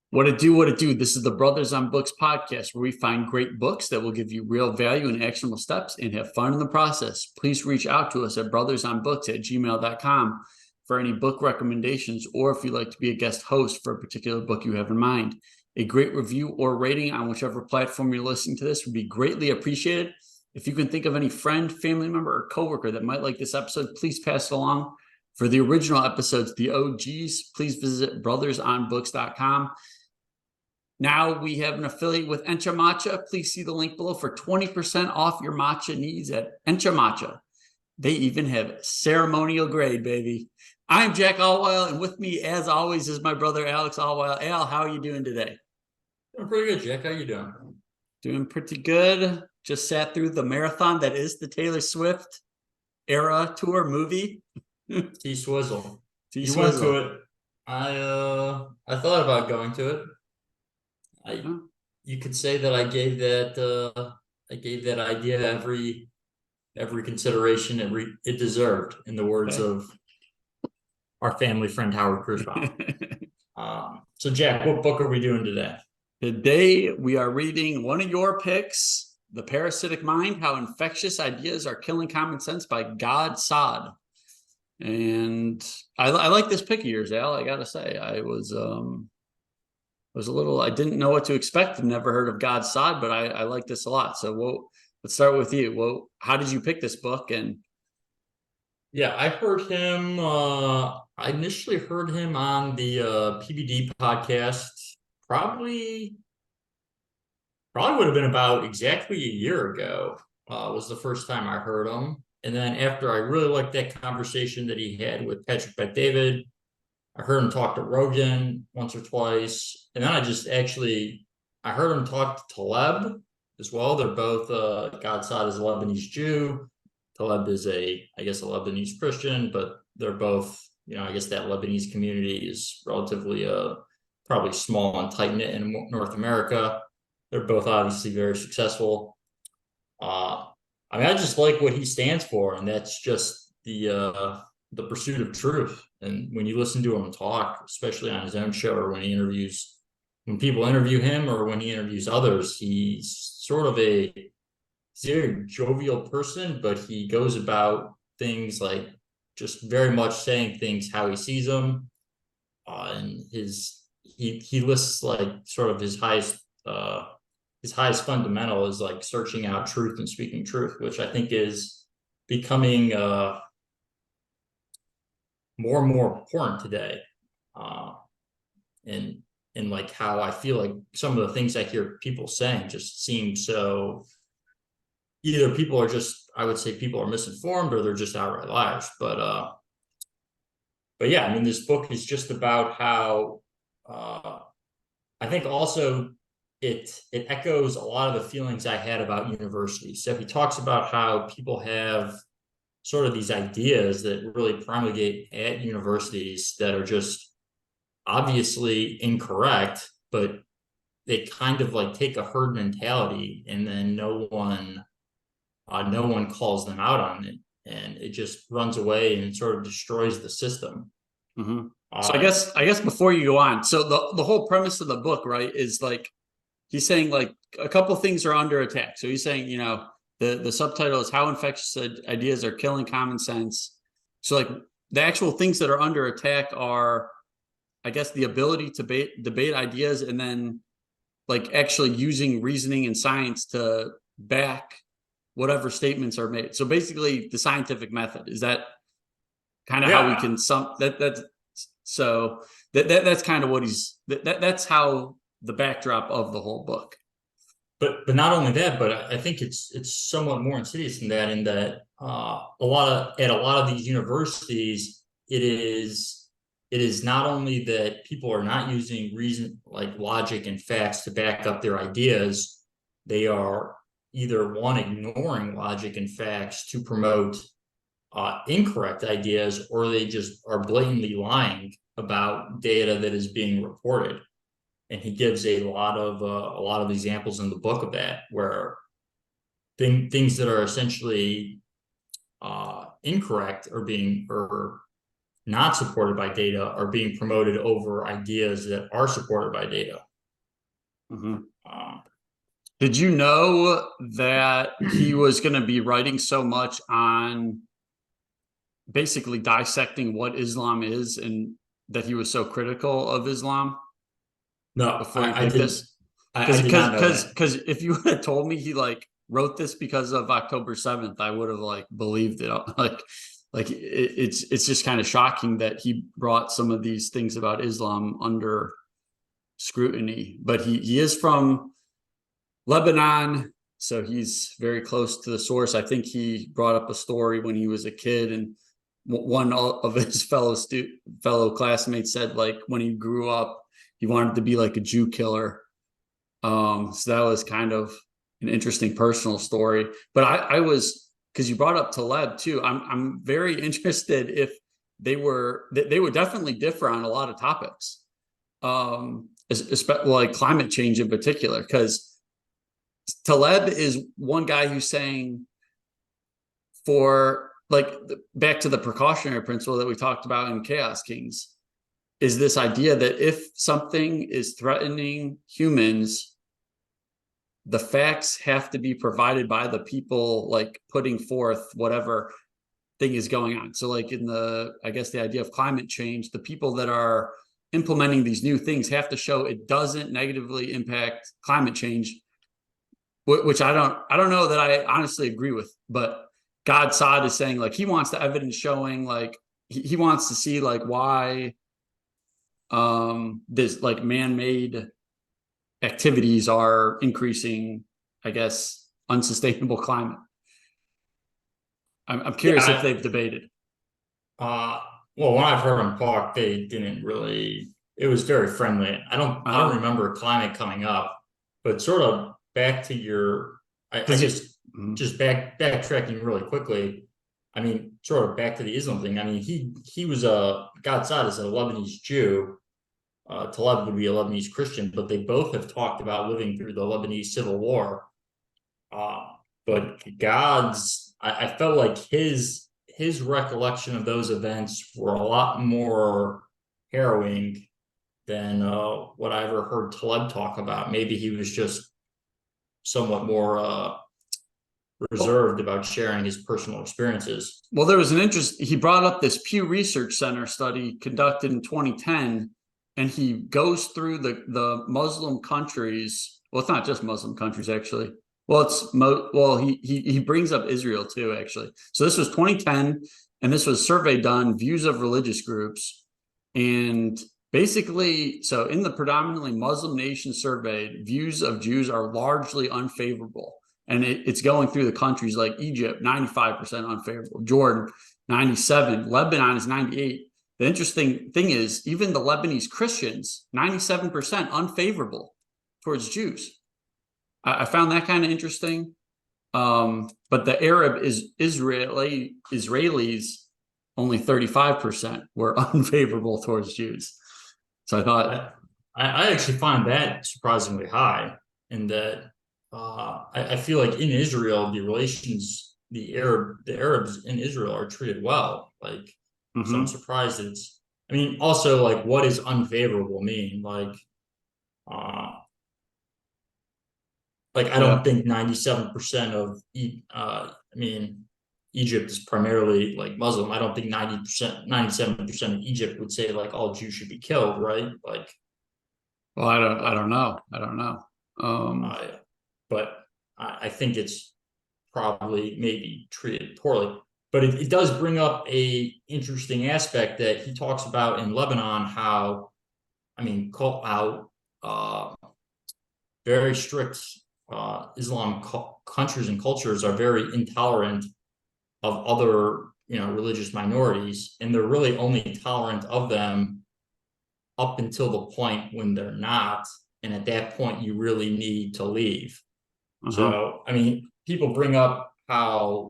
What it do, what it do. This is the Brothers on Books podcast where we find great books that will give you real value and actionable steps and have fun in the process. Please reach out to us at brothersonbooks@gmail.com for any book recommendations or if you'd like to be a guest host for a particular book you have in mind. A great review or rating on whichever platform you're listening to this would be greatly appreciated. If you can think of any friend, family member, or coworker that might like this episode, please pass it along. For the original episodes, the OGs, please visit brothersonbooks.com. Now we have an affiliate with Encha Matcha. Please see the link below for 20% off your matcha needs at Encha Matcha. They even have ceremonial grade, baby. I'm Jack Allweil, and with me, as always, is my brother Alex Allweil. Al, how are you doing today? Doing pretty good, Jack. How you doing? Doing pretty good. Just sat through the marathon that is the Taylor Swift era tour movie. T-Swizzle. You went T-Swizzle. to it. I thought about going to it. You could say that I gave that idea every consideration it deserved, in the words of our family friend Howard Kurzbaum. So Jack, what book are we doing today? Today we are reading one of your picks, The Parasitic Mind: How Infectious Ideas Are Killing Common Sense by Gad Saad. And I like this pick of yours, Al. I gotta say, I was a little, I didn't know what to expect. I've never heard of Gad Saad, but I like this a lot. So let's start with you. Well, how did you pick this book? And Yeah, I heard him. I initially heard him on the PBD podcast. Probably would have been about exactly a year ago. Was the first time I heard him. And then after I really liked that conversation that he had with Patrick Bet-David, I heard him talk to Rogan once or twice. And then I heard him talk to Taleb as well. They're both, Gad Saad is a Lebanese Jew. Taleb is I guess a Lebanese Christian, but they're both, I guess that Lebanese community is relatively, probably small and tight knit in North America. They're both obviously very successful. I just like what he stands for, and that's just the pursuit of truth. And when you listen to him talk, especially on his own show or when people interview him or when he interviews others, he's sort of a very jovial person, but he goes about things like just very much saying things how he sees them. And he lists like sort of his highest fundamental is like searching out truth and speaking truth, which I think is becoming more and more important today. And like how I feel like some of the things I hear people saying just seem so, either I would say people are misinformed or they're just outright liars. But yeah, I mean, this book is just about how I think also it echoes a lot of the feelings I had about universities. So he talks about how people have sort of these ideas that really promulgate at universities that are just obviously incorrect, but they kind of like take a herd mentality, and then no one calls them out on it, and it just runs away and it sort of destroys the system. mm-hmm. So I guess before you go on, so the whole premise of the book, right, is like he's saying like a couple things are under attack. So he's saying, the subtitle is How Infectious Ideas Are Killing Common Sense. So like the actual things that are under attack are, I guess, the ability to debate ideas and then like actually using reasoning and science to back whatever statements are made. So basically the scientific method, is that kind of how we can that's kind of what that's how the backdrop of the whole book. But not only that, but I think it's somewhat more insidious than that, in that a lot of these universities, it is not only that people are not using reason, like logic and facts, to back up their ideas. They are either one, ignoring logic and facts to promote incorrect ideas, or they just are blatantly lying about data that is being reported. And he gives a lot of examples in the book of that, where things that are essentially incorrect are being, or not supported by data are being promoted over ideas that are supported by data. Mm-hmm. Uh, Did you know that he was going to be writing so much on basically dissecting what Islam is, and that he was so critical of Islam no, before he I picked did. this? I did not know that. Because if you would have told me he like wrote this because of October 7th, I would have like believed it. It's just kind of shocking that he brought some of these things about Islam under scrutiny. But he is from Lebanon, so he's very close to the source. I think he brought up a story when he was a kid, and one of his fellow classmates said like when he grew up, he wanted to be like a Jew killer. So that was kind of an interesting personal story. But I was, because you brought up Taleb too. I'm very interested if they would definitely differ on a lot of topics, especially like climate change in particular, because Taleb is one guy who's saying, for like back to the precautionary principle that we talked about in Chaos Kings, is this idea that if something is threatening humans, the facts have to be provided by the people like putting forth whatever thing is going on. So like in I guess the idea of climate change, the people that are implementing these new things have to show it doesn't negatively impact climate change, which I don't know that I honestly agree with. But Gad Saad is saying like he wants the evidence showing like he wants to see like why this like man-made activities are increasing, I guess, unsustainable climate. I'm curious if Yeah. they've debated. Uh, well, when I've heard them talk, they didn't really. It was very friendly. I don't Uh-huh. remember climate coming up, but sort of back to your. I Because guess just backtracking really quickly. I mean, sort of back to the Islam thing. I mean, he was a Gad Saad is a Lebanese Jew. Taleb would be a Lebanese Christian, but they both have talked about living through the Lebanese Civil War. Uh, but I felt like his recollection of those events were a lot more harrowing than what I ever heard Taleb talk about. Maybe he was just somewhat more well, reserved about sharing his personal experiences. well, there was an interest. He brought up this Pew Research Center study conducted in 2010, and he goes through the Muslim countries. Well, it's not just Muslim countries actually. Well, he brings up Israel too actually. So this was 2010, and this was a survey done, views of religious groups, and basically, so in the predominantly Muslim nations surveyed, views of Jews are largely unfavorable. And it's going through the countries like Egypt, 95% unfavorable, Jordan, 97, Lebanon is 98. The interesting thing is, even the Lebanese Christians, 97% unfavorable towards Jews. I found that kind of interesting. But the Arab is Israelis, only 35% were unfavorable towards Jews. So I thought, I, I actually find that surprisingly high in that I feel like in Israel the Arabs in Israel are treated well. Like so I'm mm-hmm, surprised it's I mean also like what does unfavorable mean? Uh like I don't yeah. think 97% of I mean Egypt is primarily like Muslim. I don't think 90%, 97% of Egypt would say like all Jews should be killed, right? Like Well, I but don't know. I don't know. Um, uh, but I think it's probably maybe treated poorly. But it does bring up a interesting aspect that he talks about in Lebanon, how I mean, how very strict Islam countries and cultures are very intolerant of other, religious minorities, and they're really only tolerant of them up until the point when they're not, and at that point you really need to leave. uh-huh. So, I mean, people bring up how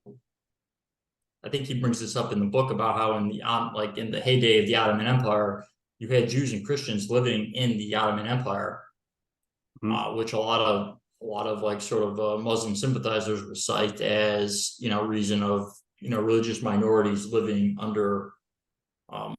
I think he brings this up in the book about how in the like in the heyday of the Ottoman Empire, you had Jews and Christians living in the Ottoman Empire, Mm-hmm. which a lot of like sort of Muslim sympathizers would cite as reason of religious minorities living under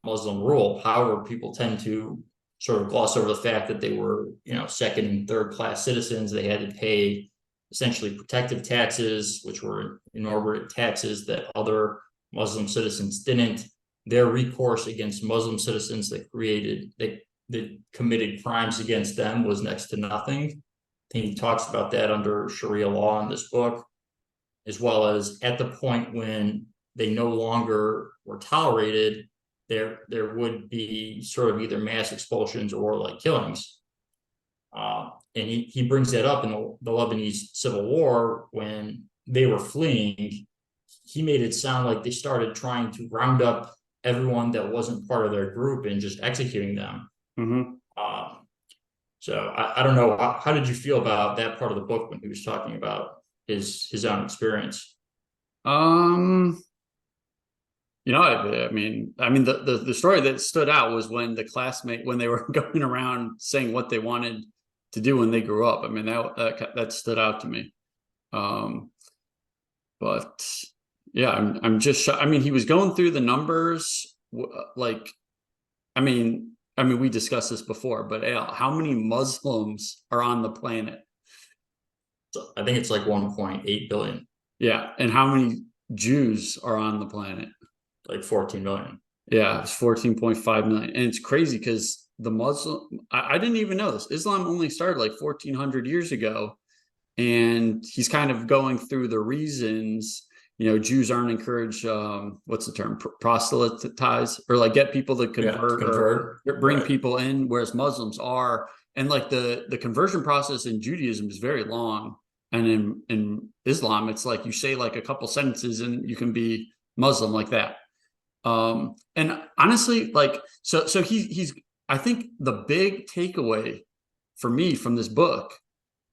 Muslim rule. However, people tend to sort of gloss over the fact that they were, second and third class citizens. They had to pay essentially protective taxes, which were inordinate taxes that other Muslim citizens didn't. Their recourse against Muslim citizens that committed crimes against them was next to nothing. I think he talks about that under Sharia law in this book, as well as at the point when they no longer were tolerated, there would be sort of either mass expulsions or like killings. And he brings that up in the Lebanese Civil War when they were fleeing. He made it sound like they started trying to round up everyone that wasn't part of their group and just executing them. Mm-hmm. So I don't know. How did you feel about that part of the book when he was talking about his own experience? I mean, the story that stood out was when when they were going around saying what they wanted to do when they grew up. I mean, that stood out to me. But yeah, I'm just shocked. I mean, he was going through the numbers. I mean, we discussed this before, but Al, how many Muslims are on the planet? So I think it's like 1.8 billion. Yeah, and how many Jews are on the planet? Like 14 million. Yeah, it's 14.5 million. And it's crazy because I didn't even know this. Islam only started like 1400 years ago. And he's kind of going through the reasons, Jews aren't encouraged, what's the term, proselytize, or like get people to convert, or bring people in, whereas Muslims are. And like the conversion process in Judaism is very long. And in Islam, it's like you say like a couple sentences and you can be Muslim like that. And honestly, like, so he's, I think the big takeaway for me from this book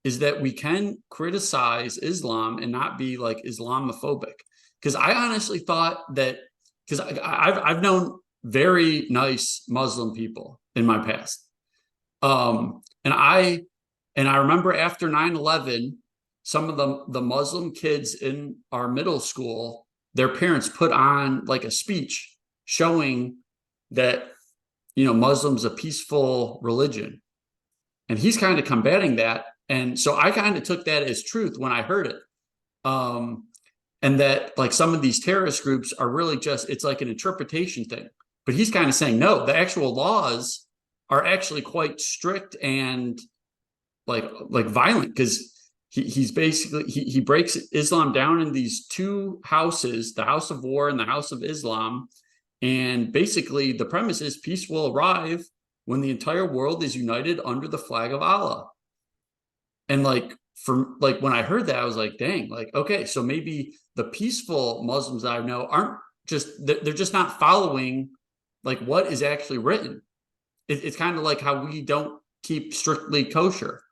is that we can criticize Islam and not be like Islamophobic. Because I honestly thought that, because I've known very nice Muslim people in my past. And I remember after 9/11, some of the Muslim kids in our middle school, their parents put on like a speech showing that, Muslim's a peaceful religion. And he's kind of combating that. And so I kind of took that as truth when I heard it. And that like some of these terrorist groups are really it's like an interpretation thing. But he's kind of saying, no, the actual laws are actually quite strict and like violent, because he's basically, he breaks Islam down in these two houses, the House of War and the House of Islam. And basically the premise is peace will arrive when the entire world is united under the flag of Allah. And like, when I heard that, I was like, dang, like, okay, so maybe the peaceful Muslims that I know aren't they're just not following like what is actually written. It's kind of like how we don't keep strictly kosher.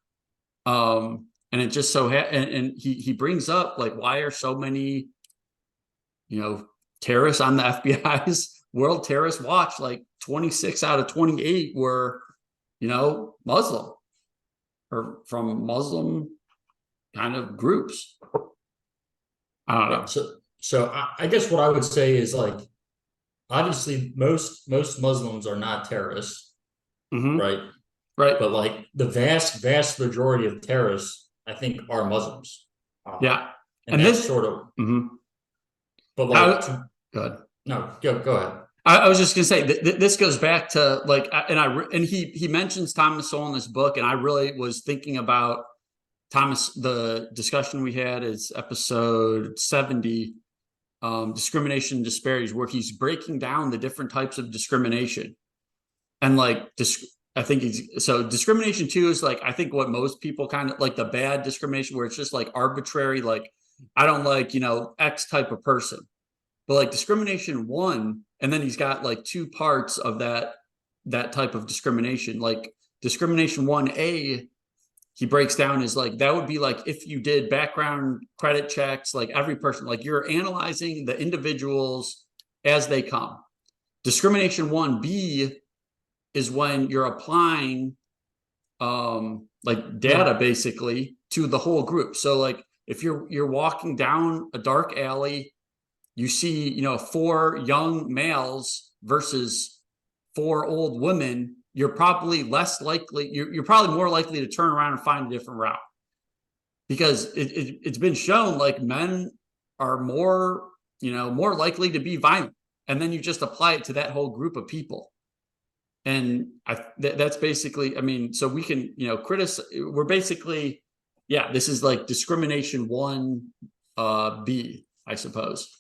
And it just so and he brings up like, why are so many, terrorists on the FBI's World Terrorist Watch, like 26 out of 28 were, Muslim or from Muslim kind of groups. I don't know. So I guess what I would say is like, obviously most Muslims are not terrorists, right? Right. But like the vast majority of terrorists, I think, are Muslims. Yeah. And that's sort of. But like, go ahead. No, go ahead. I was just gonna say this goes back to like, and he mentions Thomas Sowell in this book, and I really was thinking about Thomas. The discussion we had is episode 70, discrimination and disparities, where he's breaking down the different types of discrimination, and like I think discrimination too is like, I think what most people kind of like, the bad discrimination where it's just like arbitrary, like I don't like X type of person. But like discrimination 1, and then he's got like 2 parts of that type of discrimination. Like discrimination 1A, he breaks down is like, that would be like if you did background credit checks, like every person, like you're analyzing the individuals as they come. Discrimination 1B is when you're applying like data basically to the whole group. So like if you're walking down a dark alley, you see, 4 young males versus 4 old women, you're probably less likely, you're probably more likely to turn around and find a different route, because it's been shown like men are more, more likely to be violent. And then you just apply it to that whole group of people. And that's basically, I mean, so we can, criticize, we're basically, yeah, this is like discrimination 1B, I suppose.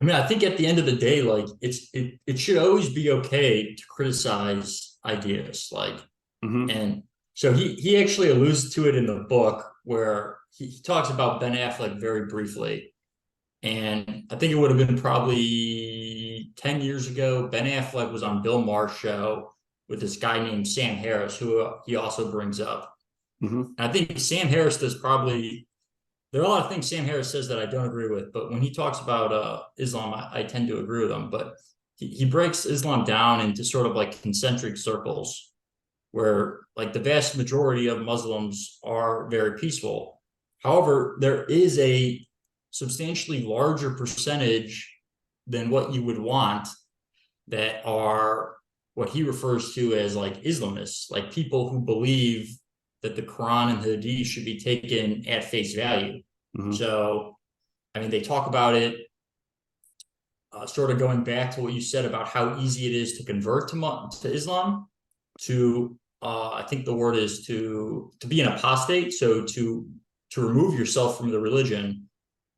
I mean, I think at the end of the day, like it should always be okay to criticize ideas. Like, and so he actually alludes to it in the book where he talks about Ben Affleck very briefly. And I think it would have been probably 10 years ago. Ben Affleck was on Bill Maher's show with this guy named Sam Harris, who he also brings up. And I think Sam Harris does probably, there are a lot of things Sam Harris says that I don't agree with, but when he talks about Islam, I tend to agree with him. But he breaks Islam down into sort of like concentric circles where like the vast majority of Muslims are very peaceful. However, there is a substantially larger percentage than what you would want that are what he refers to as like Islamists, like people who believe that the Quran and the Hadith should be taken at face value. So, I mean, they talk about it, sort of going back to what you said about how easy it is to convert to Islam, to I think the word is to be an apostate, so to remove yourself from the religion.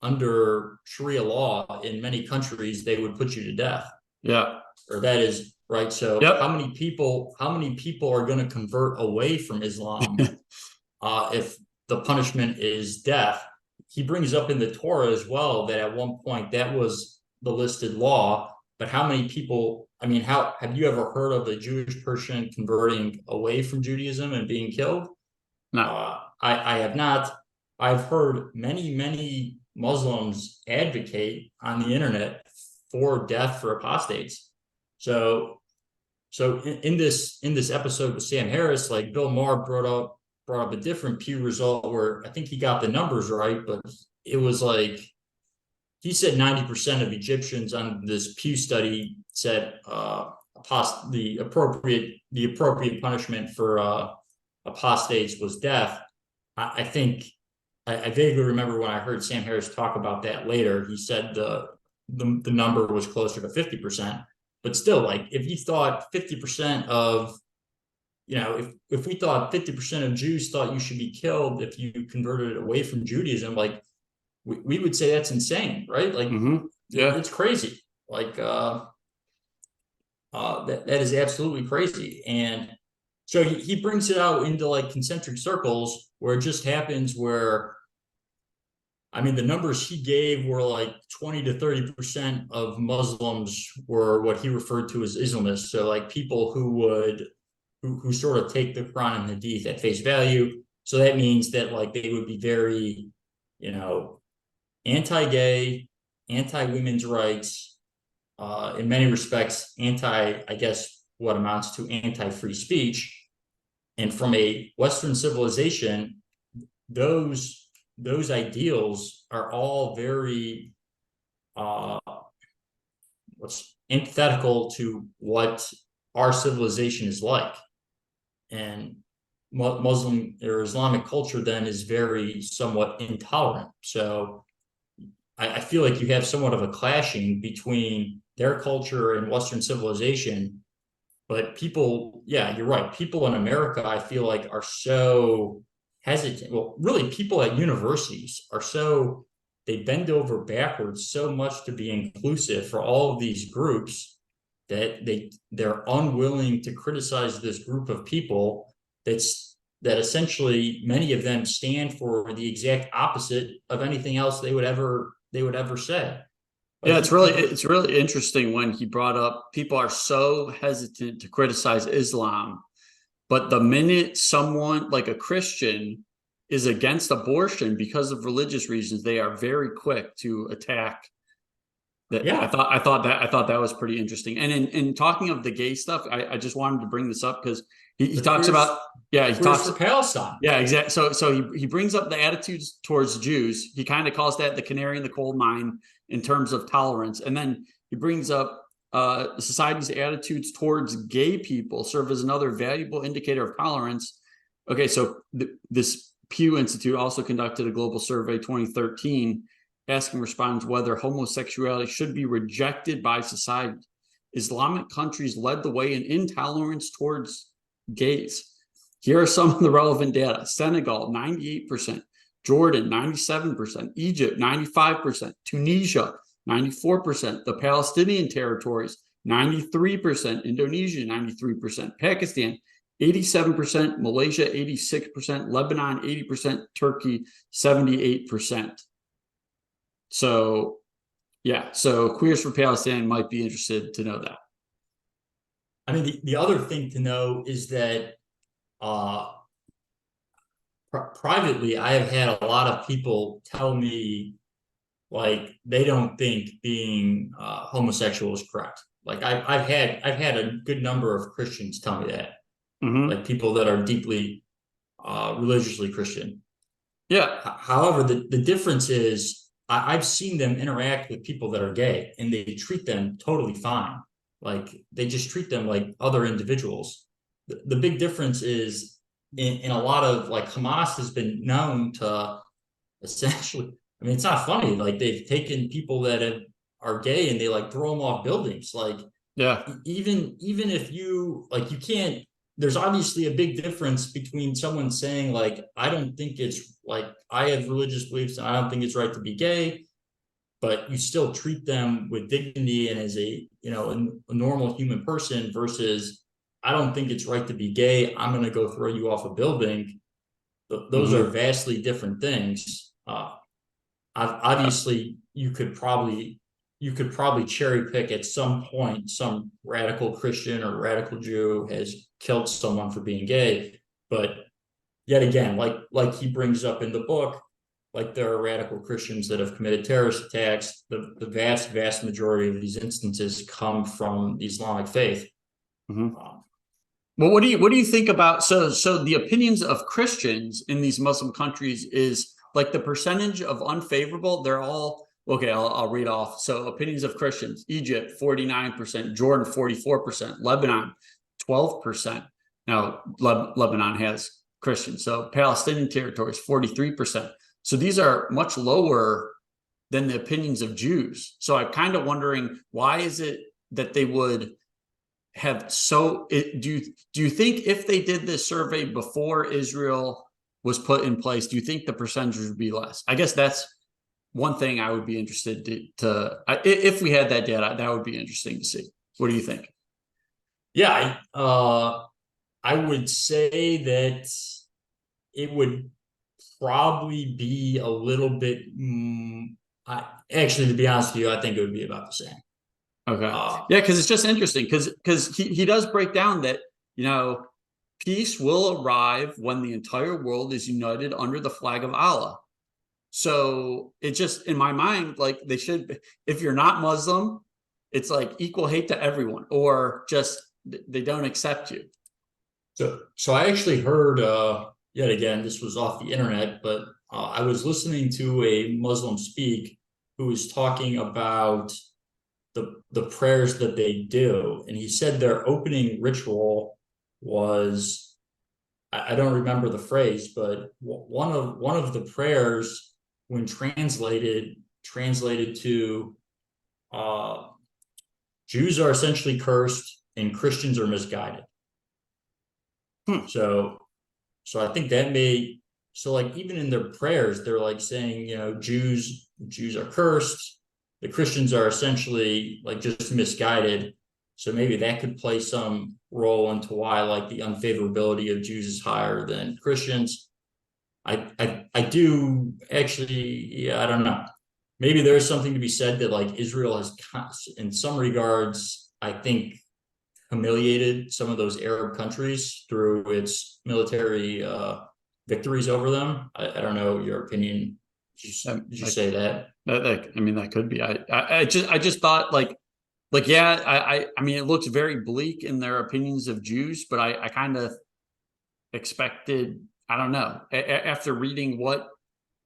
Under Sharia law in many countries, they would put you to death. Yeah. Or that is right. So how many people are going to convert away from Islam if the punishment is death? He brings up in the Torah as well that at one point that was the listed law, but how many people, I mean, how have you ever heard of a Jewish person converting away from Judaism and being killed? No. I have not. I've heard many Muslims advocate on the internet for death for apostates. So in this episode with Sam Harris, like Bill Maher brought up a different Pew result where I think he got the numbers right, but it was like he said 90% of Egyptians on this Pew study said the appropriate punishment for apostates was death. I think I vaguely remember when I heard Sam Harris talk about that later, he said the number was closer to 50%. But still, like if you thought 50% of, if we thought 50% of Jews thought you should be killed if you converted away from Judaism, like we would say that's insane, right? Like, it's crazy. Like that is absolutely crazy. And so he brings it out into like concentric circles where it just happens where, I mean, the numbers he gave were like 20 to 30% of Muslims were what he referred to as Islamists. So like people who sort of take the Quran and Hadith at face value. So that means that like they would be very, anti-gay, anti-women's rights, in many respects, I guess what amounts to anti-free speech. And from a Western civilization, those ideals are all very what's antithetical to what our civilization is like. And Muslim or Islamic culture then is very somewhat intolerant. So I feel like you have somewhat of a clashing between their culture and Western civilization. But people, yeah, you're right. People in America, I feel like, are so hesitant. Well, really, people at universities are so, they bend over backwards so much to be inclusive for all of these groups that they're unwilling to criticize this group of people that essentially many of them stand for the exact opposite of anything else they would ever say. Yeah, it's really interesting when he brought up people are so hesitant to criticize Islam, but the minute someone like a Christian is against abortion because of religious reasons, they are very quick to attack. Yeah, I thought that was pretty interesting. And in talking of the gay stuff, I just wanted to bring this up because he talks about he talks for Palestine. Yeah, exactly. So he brings up the attitudes towards Jews. He kind of calls that the canary in the coal mine in terms of tolerance. And then he brings up Society's attitudes towards gay people serve as another valuable indicator of tolerance. Okay, so this Pew Institute also conducted a global survey 2013 asking respondents whether homosexuality should be rejected by society. Islamic countries led the way in intolerance towards gays. Here are some of the relevant data. Senegal, 98%. Jordan, 97%. Egypt, 95%. Tunisia, 94%. The Palestinian territories, 93%. Indonesia, 93%. Pakistan, 87%. Malaysia, 86%. Lebanon, 80%. Turkey, 78%. So, yeah. So Queers for Palestine might be interested to know that. I mean, the other thing to know is that privately, I have had a lot of people tell me like they don't think being homosexual is correct. Like I've had a good number of Christians tell me that, like people that are deeply religiously Christian. Yeah. However, the difference is I've seen them interact with people that are gay and they treat them totally fine. Like they just treat them like other individuals. The big difference is in a lot of like Hamas has been known to essentially, I mean, it's not funny. Like they've taken people that are gay and they like throw them off buildings. Like Yeah. even if you like, you can't. There's obviously a big difference between someone saying like, I don't think it's like I have religious beliefs and I don't think it's right to be gay, but you still treat them with dignity and as a normal human person versus I don't think it's right to be gay. I'm going to go throw you off a building. Those are vastly different things. Obviously, you could probably cherry pick at some point some radical Christian or radical Jew has killed someone for being gay, but yet again, like he brings up in the book, like there are radical Christians that have committed terrorist attacks. The vast majority of these instances come from the Islamic faith. Well, what do you think about so the opinions of Christians in these Muslim countries is like the percentage of unfavorable? They're all okay. I'll read off. So opinions of Christians: Egypt 49%, Jordan 44%, Lebanon 12%. Now Lebanon has Christians. So Palestinian territories 43%. So these are much lower than the opinions of Jews. So I'm kind of wondering why is it that they would have do you think if they did this survey before Israel was put in place, do you think the percentage would be less? I guess that's one thing I would be interested to if we had that data, that would be interesting to see. What do you think? Yeah, I would say that it would probably be a little bit. Actually, to be honest with you, I think it would be about the same. Okay. Yeah, because it's just interesting because he does break down that, peace will arrive when the entire world is united under the flag of Allah. So it just, in my mind, like they should, if you're not Muslim, it's like equal hate to everyone, or just they don't accept you. So I actually heard, yet again, this was off the internet, but I was listening to a Muslim speak who was talking about the prayers that they do, and he said their opening ritual was, I don't remember the phrase, but one of the prayers when translated to Jews are essentially cursed and Christians are misguided. So I think that like even in their prayers, they're like saying, Jews are cursed. The Christians are essentially like just misguided. So maybe that could play some role into why like the unfavorability of Jews is higher than Christians. I do actually, yeah, I don't know. Maybe there's something to be said that like Israel has, in some regards, I think, humiliated some of those Arab countries through its military victories over them. I don't know your opinion. Did you say that? I mean, that could be. I just thought yeah. I mean, it looks very bleak in their opinions of Jews, but I kind of expected. I don't know. After reading what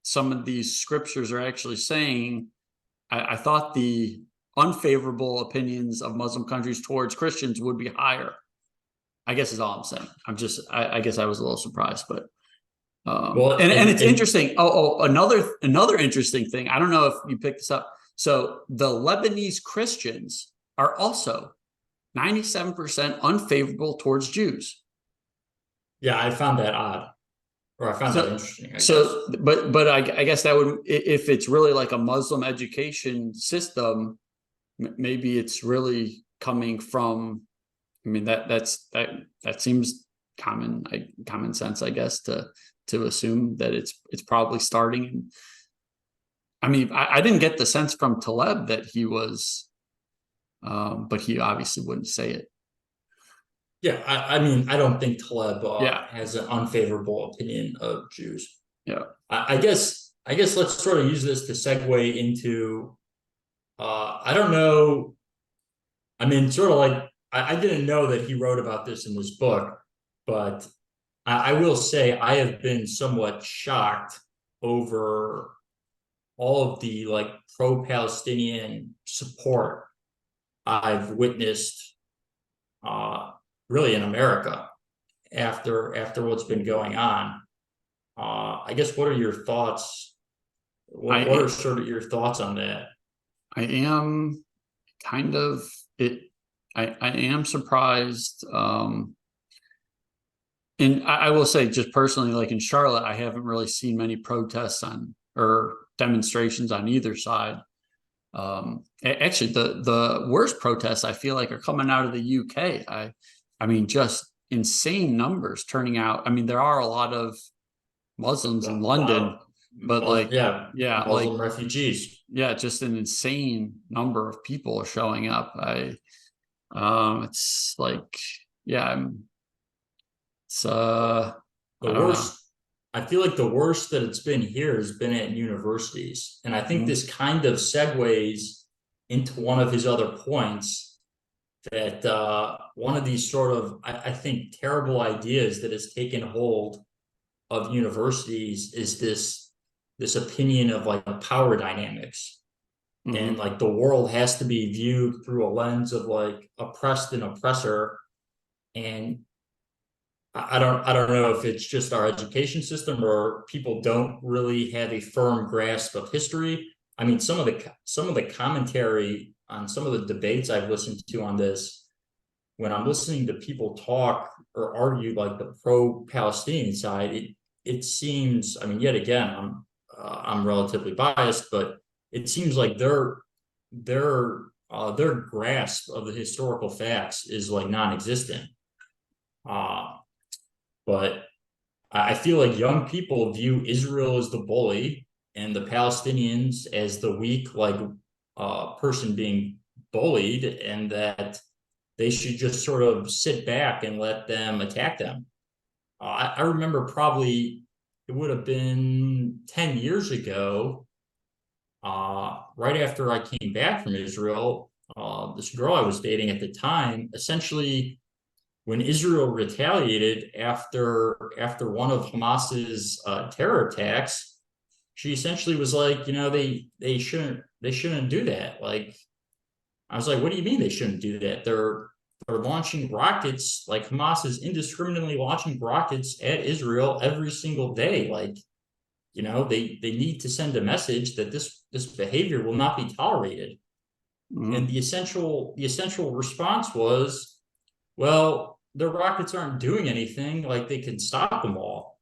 some of these scriptures are actually saying, I thought the unfavorable opinions of Muslim countries towards Christians would be higher. I guess is all I'm saying. I guess I was a little surprised, but Well, and it's interesting. Another interesting thing. I don't know if you picked this up. So the Lebanese Christians are also 97% unfavorable towards Jews. yeah, I found that odd, or I found that interesting, I guess. But I guess that would, if it's really like a Muslim education system, maybe it's really coming from. I mean that seems common sense, I guess, to assume that it's probably starting. I mean, I didn't get the sense from Taleb that he was, but he obviously wouldn't say it. Yeah, I mean, I don't think Taleb Yeah. has an unfavorable opinion of Jews. Yeah. I guess let's sort of use this to segue into I don't know. I mean, sort of like I didn't know that he wrote about this in this book, but I will say I have been somewhat shocked over all of the like pro-Palestinian support I've witnessed really in America after what's been going on. I guess what are your thoughts? What are sort of your thoughts on that? I am kind of it. I am surprised. And I will say, just personally, like in Charlotte, I haven't really seen many protests on or demonstrations on either side. Actually, the worst protests I feel like are coming out of the UK. I mean, just insane numbers turning out. I mean, there are a lot of Muslims in London, but like, yeah, Muslim like refugees. Yeah, just an insane number of people are showing up. It's like, yeah, it's The I don't know. worst, I feel like the worst that it's been here has been at universities. And I think this kind of segues into one of his other points that one of these sort of, I think, terrible ideas that has taken hold of universities is this opinion of like power dynamics. And like the world has to be viewed through a lens of like oppressed and oppressor. And I don't know if it's just our education system or people don't really have a firm grasp of history. I mean, some of the commentary on some of the debates I've listened to on this, when I'm listening to people talk or argue like the pro-Palestinian side, it seems, I mean, yet again, I'm relatively biased, but it seems like their grasp of the historical facts is like non-existent. But I feel like young people view Israel as the bully and the Palestinians as the weak, like person being bullied, and that they should just sort of sit back and let them attack them. I remember probably it would have been 10 years ago, right after I came back from Israel, this girl I was dating at the time, essentially, when Israel retaliated after one of Hamas's terror attacks, she essentially was like, you know, they shouldn't do that. Like, I was like, what do you mean they shouldn't do that? They're launching rockets, like Hamas is indiscriminately launching rockets at Israel every single day. Like, you know, they need to send a message that this behavior will not be tolerated. And the essential response was, well, the rockets aren't doing anything, like they can stop them all.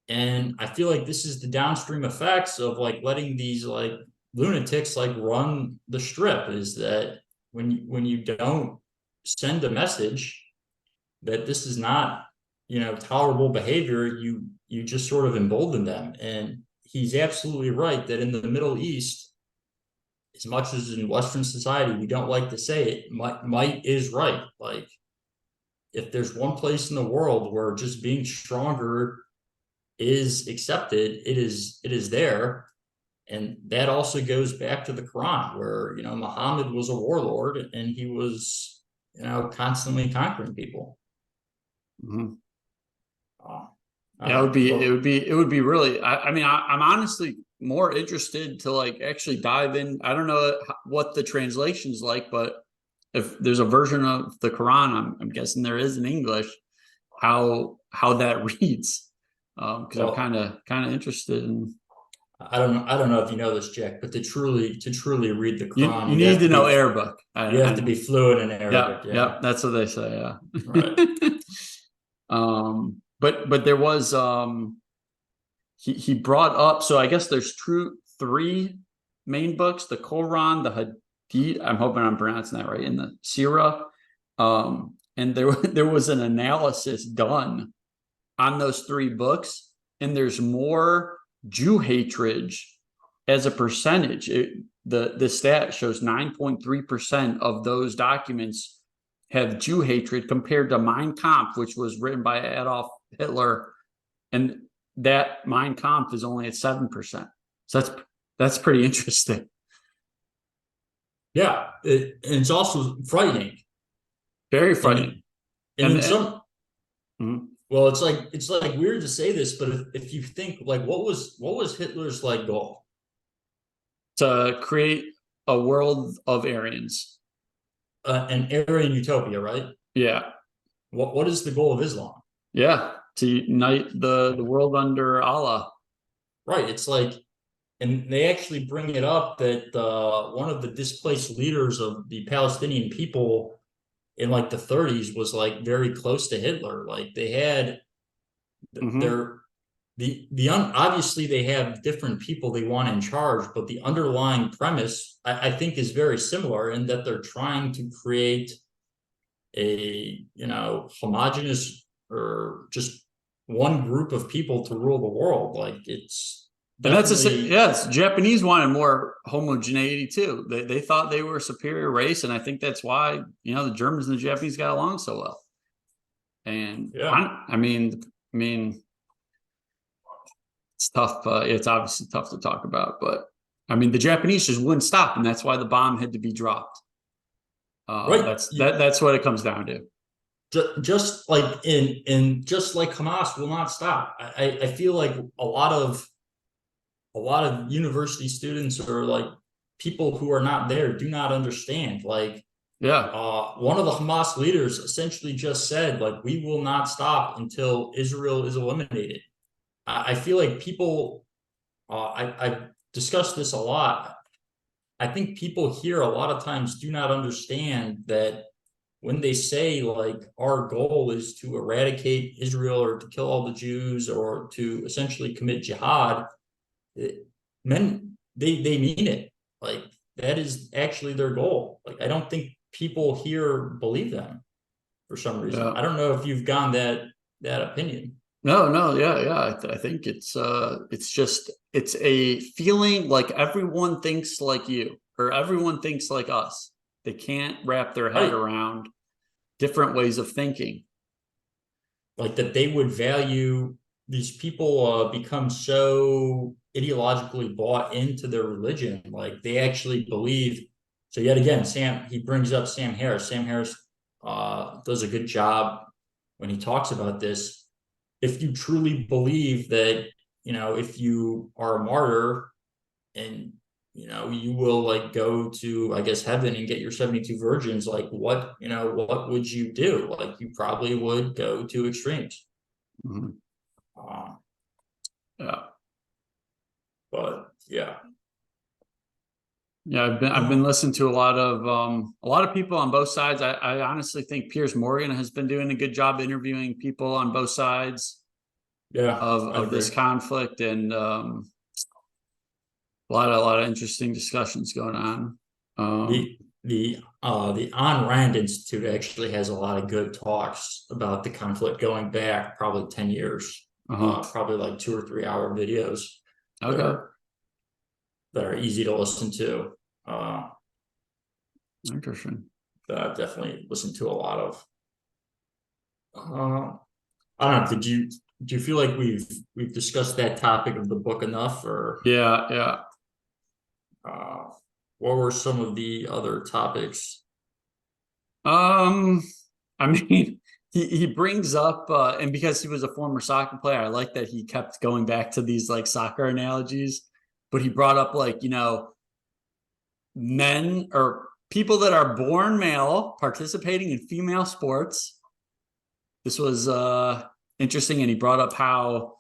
And I feel like this is the downstream effects of like letting these like lunatics like run the strip, is that when you don't send a message that this is not, you know, tolerable behavior, you just sort of embolden them. And he's absolutely right that in the Middle East, as much as in Western society we don't like to say it, might is right. Like, if there's one place in the world where just being stronger is accepted, it is there. And that also goes back to the Quran, where, you know, Muhammad was a warlord and he was, you know, constantly conquering people. Yeah, Well, it would be really, I mean, I'm honestly more interested to like actually dive in. I don't know what the translation's like, but if there's a version of the Quran, I'm guessing there is in English, how that reads. Because I'm well, kind of interested in. I don't know if you know this, Jack, but to truly read the Quran, You need to know Arabic. you I have to know. be fluent in Yeah, Arabic. yeah, Yeah. that's what they say. Right. Yeah. But there was he brought up. So I guess there's three main books: the Quran, the Hadith. I'm hoping I'm pronouncing that right, in the Sirah. And there was an analysis done on those three books, and there's more Jew hatred as a percentage. The stat shows 9.3% of those documents have Jew hatred compared to Mein Kampf, which was written by Adolf Hitler, and that Mein Kampf is only at 7%. So that's pretty interesting. Yeah. And it's also frightening. Very And frightening. and And, in some mhm. well, it's like weird to say this, but if you think like what was Hitler's like goal? To create a world of Aryans. An Aryan utopia, right? Yeah. What is the goal of Islam? Yeah. To unite the world under Allah. Right. It's like, and they actually bring it up that one of the displaced leaders of the Palestinian people in like the 30s was like very close to Hitler. Like they had Mm-hmm. their obviously they have different people they want in charge, but the underlying premise I think is very similar in that they're trying to create a homogenous or just one group of people to rule the world. Like it's And that's definitely yes, Japanese wanted more homogeneity too. They thought they were a superior race, and I think that's why the Germans and the Japanese got along so well. And yeah. I mean, it's tough. It's obviously tough to talk about, but I mean, the Japanese just wouldn't stop, and that's why the bomb had to be dropped. Right. That's what it comes down to. Just like just like Hamas will not stop. I feel like a lot of university students or like people who are not there do not understand. Like Yeah, one of the Hamas leaders essentially just said, like, we will not stop until Israel is eliminated. I feel like people, I've discussed this a lot. I think people here a lot of times do not understand that when they say like our goal is to eradicate Israel or to kill all the Jews or to essentially commit jihad, men they mean it. Like that is actually their goal. Like I don't think people here believe them for some reason. yeah. I don't know if you've gone that opinion. No, no, yeah, yeah. I think it's just it's a feeling like everyone thinks like you or everyone thinks like us. They can't wrap their head Right. around different ways of thinking. Like that they would value these people become so ideologically bought into their religion. Like they actually believe. So yet again, he brings up Sam Harris. Sam Harris does a good job when he talks about this. If you truly believe that, if you are a martyr and you will like go to I guess heaven and get your 72 virgins, like what would you do? Like you probably would go to extremes. Mhm. uh, Yeah, but yeah. yeah. I've been listening to a lot of people on both sides. I honestly think Piers Morgan has been doing a good job interviewing people on both sides Yeah, I of this agree. conflict, and a lot of interesting discussions going on. The Ayn Rand Institute actually has a lot of good talks about the conflict going back probably 10 years. Uh-huh. Probably like 2 or 3 hour videos that Okay, are easy to listen to. Uh, interesting. that I've definitely listened to a lot of. I don't know. Do you feel like we've discussed that topic of the book enough, or Yeah, yeah. uh, what were some of the other topics? Um, I mean, he brings up and because he was a former soccer player, I like that he kept going back to these like soccer analogies, but he brought up like, men or people that are born male participating in female sports. This was interesting, and he brought up how,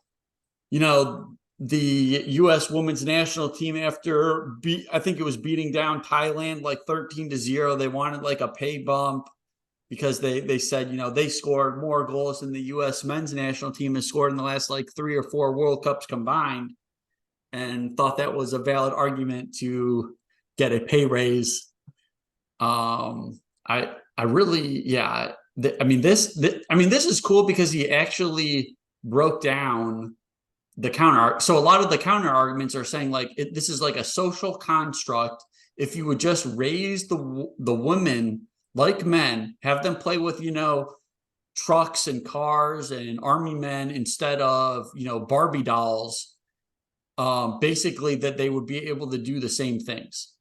the U.S. women's national team, after I think it was beating down Thailand like 13-0, they wanted like a pay bump because they said, they scored more goals than the U.S. men's national team has scored in the last like 3 or 4 World Cups combined, and thought that was a valid argument to get a pay raise. I really, yeah. This is cool because he actually broke down the counter. So a lot of the counter arguments are saying like this is like a social construct. If you would just raise the women like men, have them play with trucks and cars and army men instead of Barbie dolls, basically that they would be able to do the same things.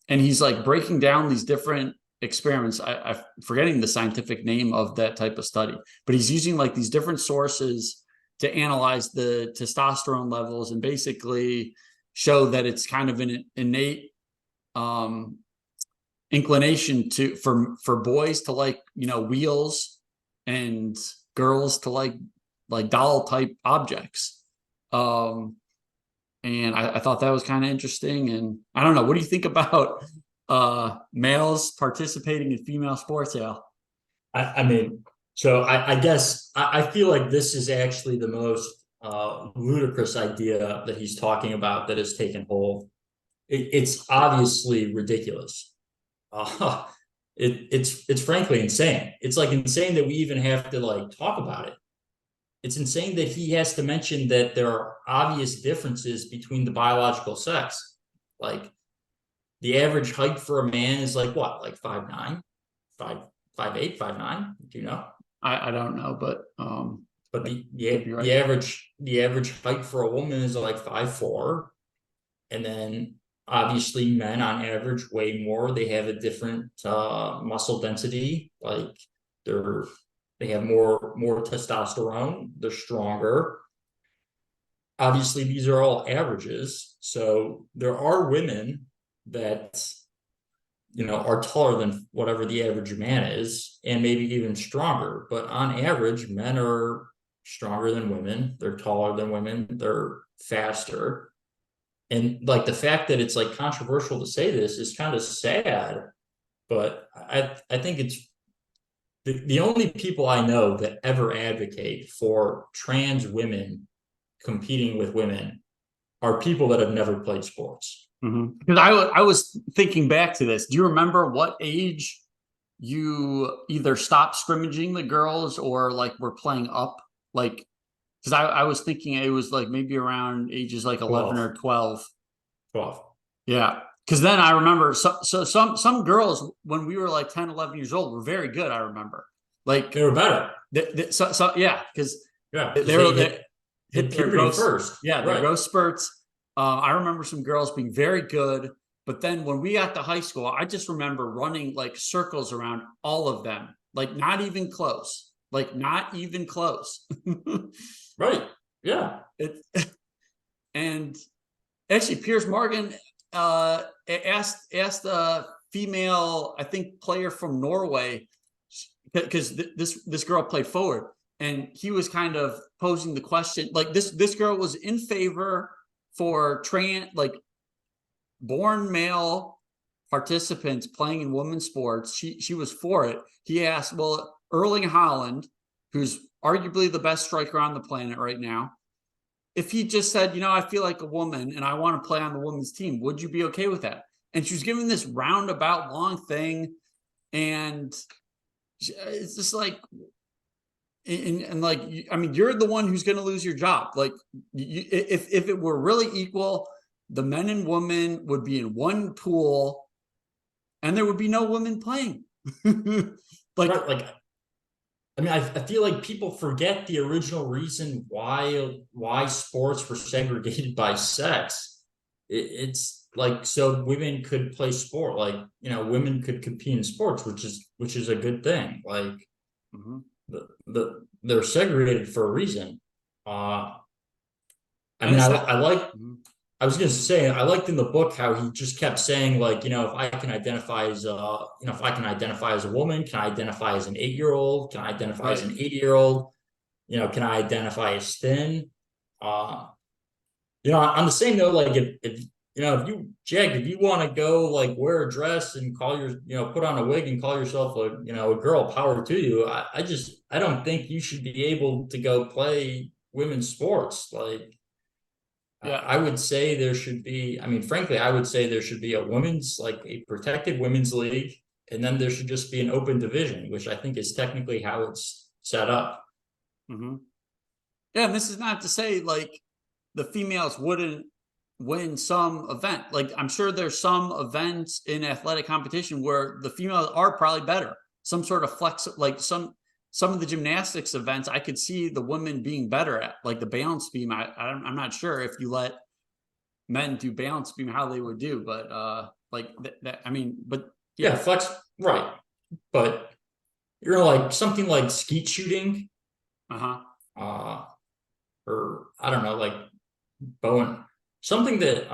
And he's like breaking down these different experiments. I'm forgetting the scientific name of that type of study, but he's using like these different sources to analyze the testosterone levels and basically show that it's kind of an innate inclination for boys to like wheels and girls to like doll type objects. And I thought that was kind of interesting. And I don't know, what do you think about males participating in female sports, Al? I mean, so I guess I feel like this is actually the most ludicrous idea that he's talking about that has taken hold. It's obviously ridiculous. It's frankly insane. It's like insane that we even have to like talk about it. It's insane that he has to mention that there are obvious differences between the biological sex. Like the average height for a man is like what, like 5'9", 5'8", 5'9"? Do you know? I don't know, but the average height for a woman is like 5'4", and then obviously men on average weigh more. They have a different muscle density. Like they have more testosterone. They're stronger. Obviously, these are all averages. So there are women that are taller than whatever the average man is, and maybe even stronger. But on average, men are stronger than women. They're taller than women. They're faster. And like the fact that it's like controversial to say this is kind of sad. But I think it's the only people I know that ever advocate for trans women competing with women are people that have never played sports. Because I was thinking back to this. Do you remember what age you either stopped scrimmaging the girls or like were playing up? Like, because I was thinking it was like maybe around ages like 11 or 12. 12. Yeah. Because then I remember some girls when we were like 10, 11 years old were very good. I remember like they were better. Yeah, because they were hit their puberty first. Yeah, their growth spurts. I remember some girls being very good, but then when we got to high school, I just remember running like circles around all of them, like not even close, Right. Yeah. And actually, Piers Morgan asked a female, I think, player from Norway, because this girl played forward, and he was kind of posing the question, like this girl was in favor for born male participants playing in women's sports. She was for it. He asked, well, Erling Haaland, who's arguably the best striker on the planet right now, if he just said, I feel like a woman and I want to play on the women's team, would you be okay with that? And she was giving this roundabout long thing, and it's just like, and like, I mean, you're the one who's going to lose your job. Like, if it were really equal, the men and women would be in one pool, and there would be no women playing. I mean, I feel like people forget the original reason why sports were segregated by sex. It's like so women could play sport, like women could compete in sports, which is a good thing. Like, they're segregated for a reason. Uh, I And mean, it's not. I like. Mhm. I was going to say I liked in the book how he just kept saying like, if I can identify as if I can identify as a woman, can I identify as an 8-year-old? Can I identify as Right. an 80-year-old? Can I identify as thin? Uh, on the same note, like if you want to go like wear a dress and call put on a wig and call yourself a girl, power to you. I don't think you should be able to go play women's sports. Like, Yeah. I would say there should be, I mean, frankly, I would say there should be a protected women's league, and then there should just be an open division, which I think is technically how it's set up. Hmm. Yeah. And this is not to say like the females wouldn't win some event. Like I'm sure there's some events in athletic competition where the females are probably better. Some sort of flex, like some of the gymnastics events, I could see the women being better at, like the balance beam. I'm not sure if you let men do balance beam how they would do, but like that I mean, but Yeah, yeah, flex, right. But you're like something like skeet shooting, uh huh, uh, or I don't know, like Bowen, something that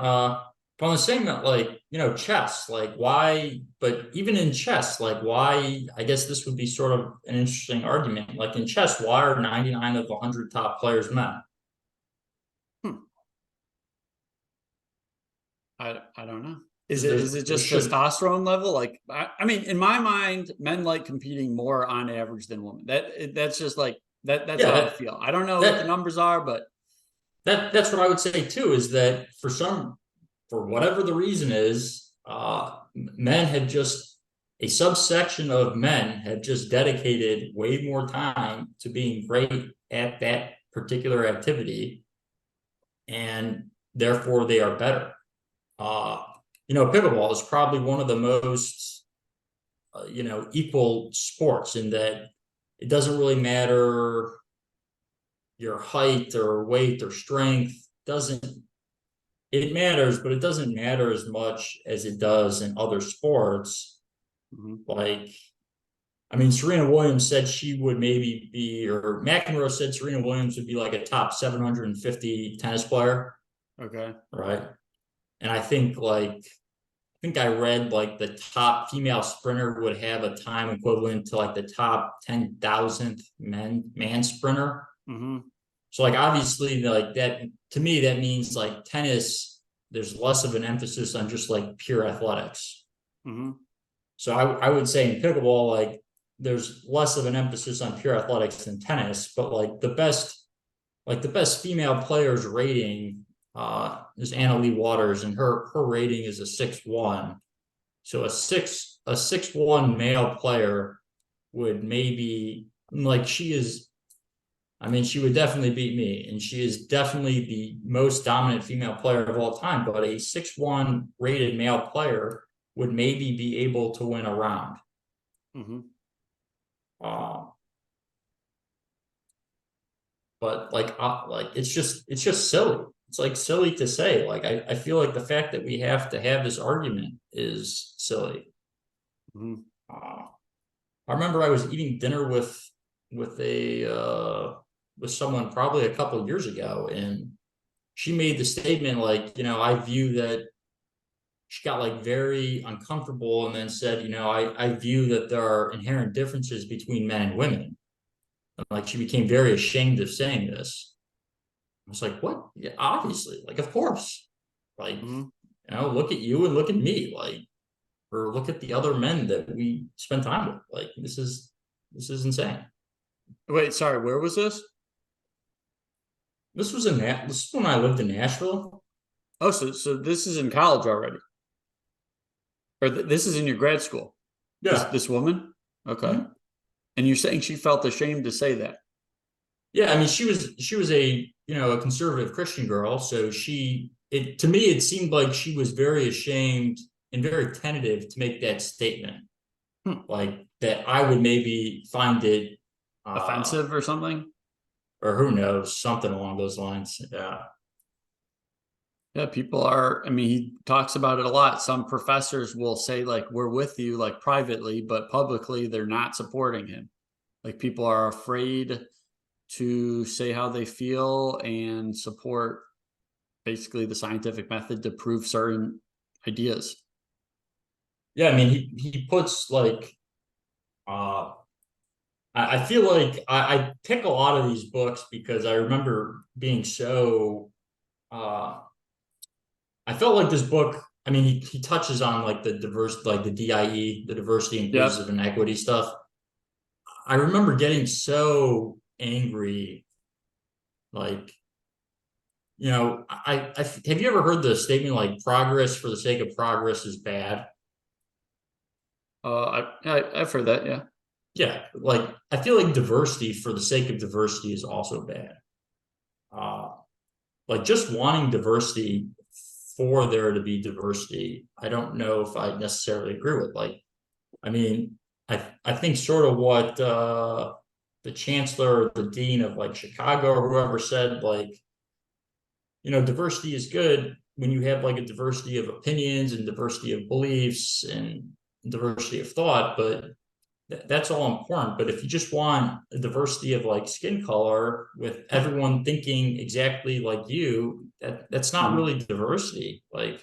but on the same note, like chess, like why, but even in chess, like why, I guess this would be sort of an interesting argument. Like in chess, why are 99 of 100 top players men? hmm. I don't know. Because Is it there just should, testosterone level? Like I mean, in my mind, men like competing more on average than women. That's just like that. That's yeah, how I feel. I don't know what the that numbers are, but that's what I would say too, is that for whatever the reason is, men have just, a subsection of men have just dedicated way more time to being great at that particular activity, and therefore they are better. Uh, Pickleball is probably one of the most, equal sports in that it doesn't really matter your height or weight or strength. Doesn't It matters, but it doesn't matter as much as it does in other sports. mhm. Like, I mean, Serena Williams said she would maybe be, or McEnroe said Serena Williams would be like a top 750 tennis player, Okay. right? And I think I read like the top female sprinter would have a time equivalent to like the top 10,000th man sprinter. Hmm. So like obviously like that, to me that means like tennis, there's less of an emphasis on just like pure athletics. Hmm. So I would say in pickleball, like there's less of an emphasis on pure athletics than tennis, but like the best female players rating is Anna Lee Waters, and her rating is a 6-1. So a 6-1 male player would maybe, like, she is, I mean, she would definitely beat me, and she is definitely the most dominant female player of all time. But a 6-1 rated male player would maybe be able to win a round. Hmm. Uh, but like it's just silly. It's like silly to say. Like I feel like the fact that we have to have this argument is silly. Hmm. Uh, I remember I was eating dinner with a with someone probably a couple of years ago, and she made the statement like, I view that, she got like very uncomfortable and then said, I view that there are inherent differences between men and women. And like she became very ashamed of saying this. I was like, what? Yeah, obviously, like of course. Like, Hmm. look at you and look at me, like, or look at the other men that we spend time with. Like, this is insane. Wait, sorry, where was this? This is when I lived in Nashville. Oh, so this is in college already, or this is in your grad school. Yeah. This woman, okay, Mhm. and you're saying she felt ashamed to say that. Yeah, I mean, she was a conservative Christian girl, so it to me it seemed like she was very ashamed and very tentative to make that statement, Hmm. like that I would maybe find it, uh, Offensive or something? or who knows, something along those lines. Yeah, Yeah, people are. I mean, he talks about it a lot. Some professors will say like, "We're with you," like privately, but publicly they're not supporting him. Like people are afraid to say how they feel and support basically the scientific method to prove certain ideas. Yeah, I mean, he puts like I feel like I pick a lot of these books because I remember being so uh I felt like this book, I mean, he touches on like the diverse, like the DIE, the diversity, inclusive, Yep. and equity stuff. I remember getting so angry, like, have you ever heard the statement like progress for the sake of progress is bad? I've heard that. Yeah. Yeah, like I feel like diversity for the sake of diversity is also bad. Uh, like just wanting diversity for there to be diversity, I don't know if I necessarily agree with. Like, I mean, I think sort of what the chancellor or the dean of like Chicago or whoever said, like, diversity is good when you have like a diversity of opinions and diversity of beliefs and diversity of thought, but that's all important. But if you just want a diversity of like skin color with everyone thinking exactly like you, that's not Mhm. really diversity. Like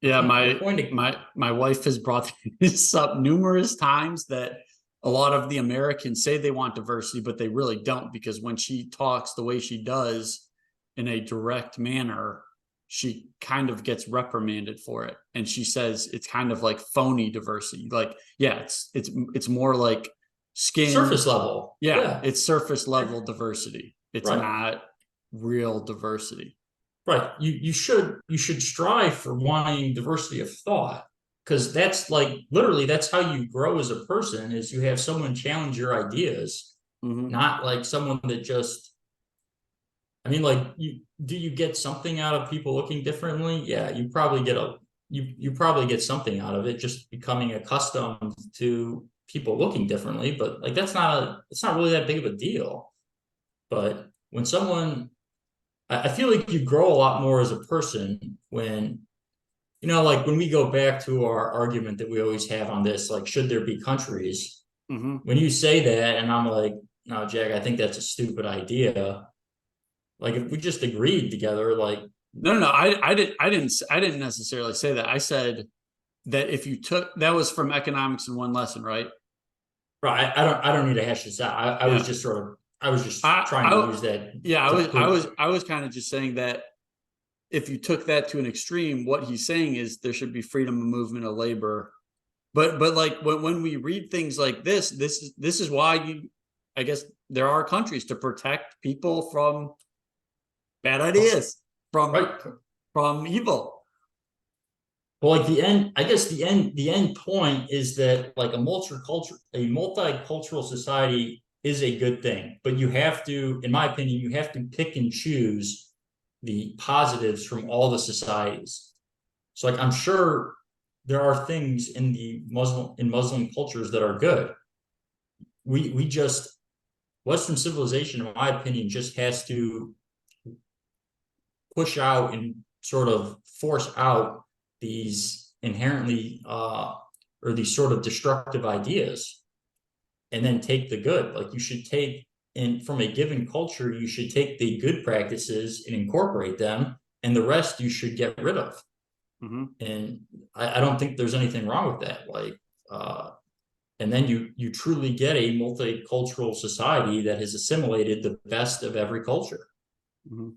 Yeah, the my point of my my wife has brought this up numerous times that a lot of the Americans say they want diversity, but they really don't because when she talks the way she does in a direct manner, she kind of gets reprimanded for it. And she says it's kind of like phony diversity. Like, yeah, it's more like skin. surface level. Yeah, Yeah. it's surface level diversity. It's Right. not real diversity. Right. You should strive for wanting diversity of thought because that's like literally that's how you grow as a person is you have someone challenge your ideas, Hmm. not like someone that just I mean like you get something out of people looking differently? Yeah, you probably get something out of it just becoming accustomed to people looking differently, but like it's not really that big of a deal. But when someone I feel like you grow a lot more as a person when, like when we go back to our argument that we always have on this, like, should there be countries? Hmm. When you say that, and I'm like, no, Jack, I think that's a stupid idea. Like, if we just agreed together, like, No, I didn't necessarily say that. I said that if you took that was from economics in one lesson, right? right, I don't need to hash this out. Yeah. I was just trying to I use that yeah, to prove. I was kind of just saying that if you took that to an extreme, what he's saying is there should be freedom of movement of labor. But like when we read things like this is why you I guess there are countries to protect people from bad ideas, from Right. from evil. Well, like I guess the end point is that like a multicultural society is a good thing, but you have to, in my opinion, you have to pick and choose the positives from all the societies. So like I'm sure there are things in Muslim cultures that are good. We just Western civilization, in my opinion, just has to push out and sort of force out these inherently or these sort of destructive ideas and then take the good. Like you should take in from a given culture, you should take the good practices and incorporate them, and the rest you should get rid of. Mhm. And I don't think there's anything wrong with that. Like and then you truly get a multicultural society that has assimilated the best of every culture. Mhm.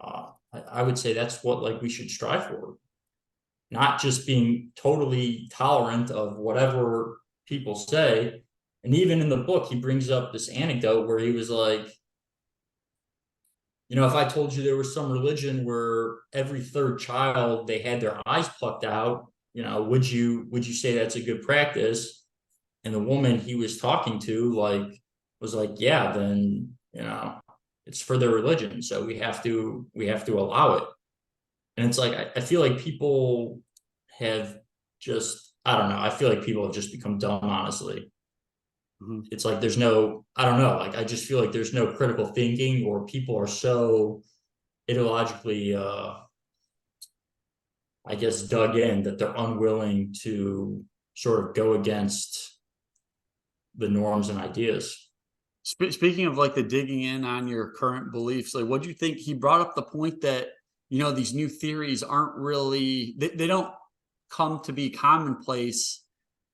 I would say that's what like we should strive for, not just being totally tolerant of whatever people say. And even in the book, he brings up this anecdote where he was like, if I told you there was some religion where every third child they had their eyes plucked out, would you say that's a good practice? And the woman he was talking to was like, yeah, then it's for their religion, so we have to allow it. And it's like I feel like people have just I don't know. I feel like people have just become dumb, honestly. Mhm. It's like there's no, I don't know, like I just feel like there's no critical thinking or people are so ideologically I guess dug in that they're unwilling to sort of go against the norms and ideas. Speaking of like the digging in on your current beliefs, like what do you think? He brought up the point that, these new theories aren't really, they don't come to be commonplace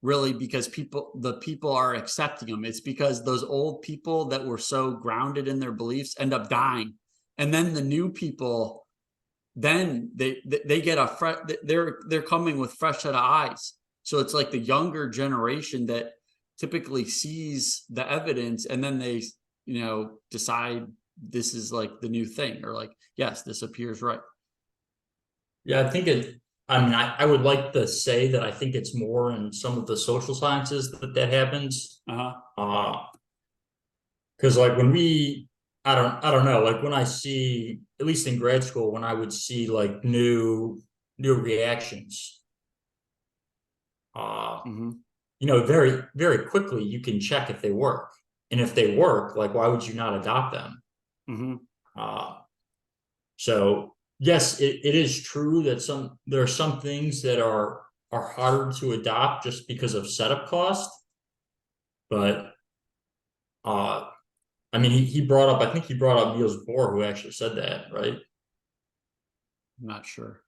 really because the people are accepting them. It's because those old people that were so grounded in their beliefs end up dying. And then the new people, then they get a fresh, they're coming with fresh set of eyes. So it's like the younger generation that typically sees the evidence, and then they decide this is like the new thing, or like, yes, this appears right. Yeah, I would like to say that I think it's more in some of the social sciences that happens. Uh-huh. Because like I don't know, like when I see, at least in grad school, when I would see like new reactions, uh, Mm-hmm. very, very quickly you can check if they work. And if they work, like why would you not adopt them? Mm-hmm. Uh, so yes, it is true that there are some things that are harder to adopt just because of setup cost. But I mean, I think he brought up Niels Bohr, who actually said that, right? I'm not sure.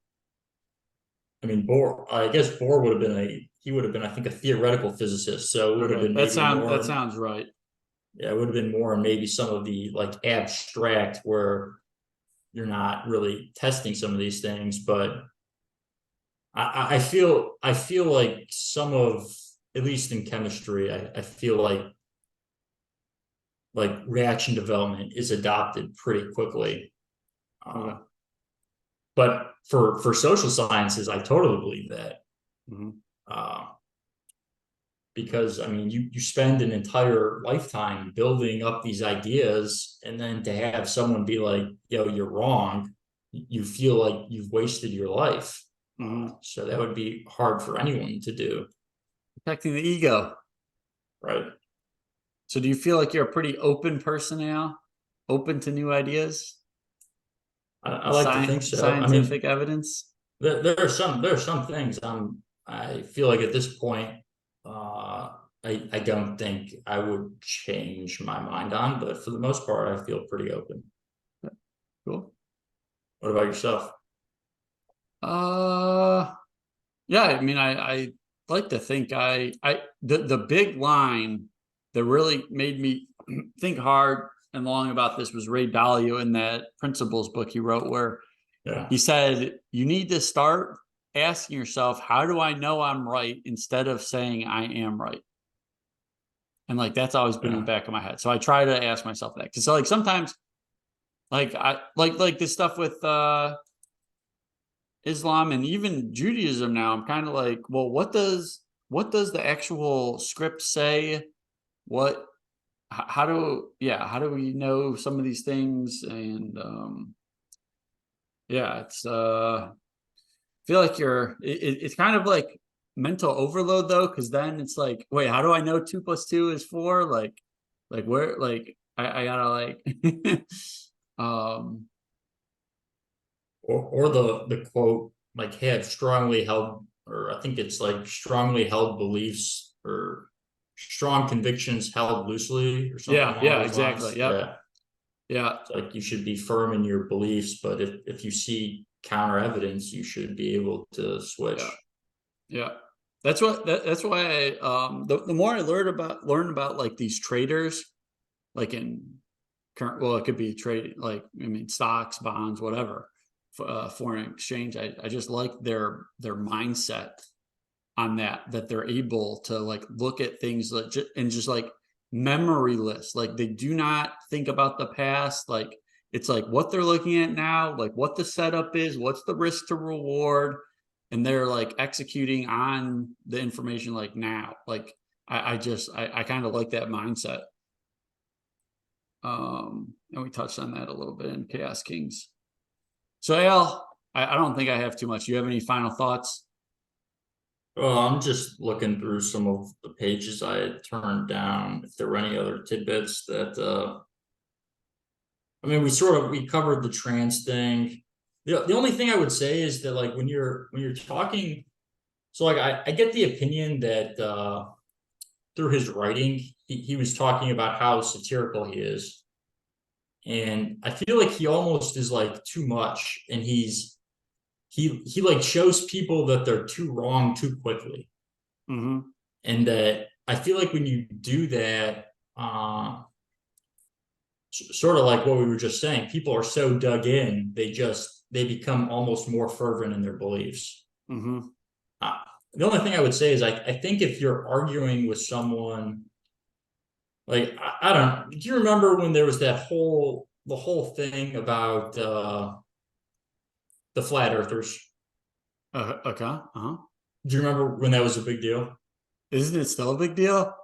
I mean, I guess Bohr he would have been, I think, a theoretical physicist. So it would have Okay, been maybe that more, sounds right. yeah, it would have been more maybe some of the like abstract where you're not really testing some of these things. But I feel like some of, at least in chemistry, I feel like reaction development is adopted pretty quickly. Okay. But for social sciences, I totally believe that. Mm-hmm. Uh, because I mean, you spend an entire lifetime building up these ideas, and then to have someone be like, "Yo, you're wrong," you feel like you've wasted your life. Mm-hmm. So that would be hard for anyone to do, Protecting the ego. right? So do you feel like you're a pretty open person now, open to new ideas I and like to think so. I mean, scientific evidence? there are some things I feel like at this point, I don't think I would change my mind on, but for the most part, I feel pretty open. Cool. What about yourself? Uh, yeah, I mean, I like to think the big line that really made me think hard and long about this was Ray Dalio in that Principles book he wrote, where Yeah. he said, you need to start asking yourself, how do I know I'm right, instead of saying I am right. And like that's always been in the Yeah. back of my head. So I try to ask myself that. Cause like sometimes like I like this stuff with Islam and even Judaism now, I'm kind of like, well, what does the actual script say? What how do we know some of these things? And yeah, I feel like it's kind of like mental overload though, because then it's like, wait, how do I know 2 + 2 is 4? Like where I gotta like um Or the quote like have strongly held, or I think it's like strongly held beliefs or strong convictions held loosely or something along yeah, those exactly. lines. Yep. Yeah. Yeah. It's like you should be firm in your beliefs, but if you see counter evidence, you should be able to Yeah. switch. Yeah. That's why the more I learn about like these traders, like in current, well, it could be trade, like, I mean, stocks, bonds, whatever, foreign exchange. I just like their mindset on that they're able to like look at things like and just like memoryless. Like they do not think about the past. Like it's like what they're looking at now, like what the setup is, what's the risk to reward, and they're like executing on the information like now. Like I kind of like that mindset. And we touched on that a little bit in Chaos Kings. So Al, I don't think I have too much. Do you have any final thoughts? Well, I'm just looking through some of the pages I had turned down. If there were any other tidbits that I mean, we covered the trans thing. The only thing I would say is that like when you're talking, so like I get the opinion that through his writing he was talking about how satirical he is. And I feel like he almost is like too much, and he like shows people that they're too wrong too quickly. Mm-hmm. And that I feel like when you do that, sort of like what we were just saying, people are so dug in, they become almost more fervent in their beliefs. Mm-hmm. Uh, the only thing I would say is I think if you're arguing with someone, like I don't, do you remember when there was the whole thing about the flat earthers? Okay. Uh-huh. Do you remember when that was a big deal? Isn't it still a big deal?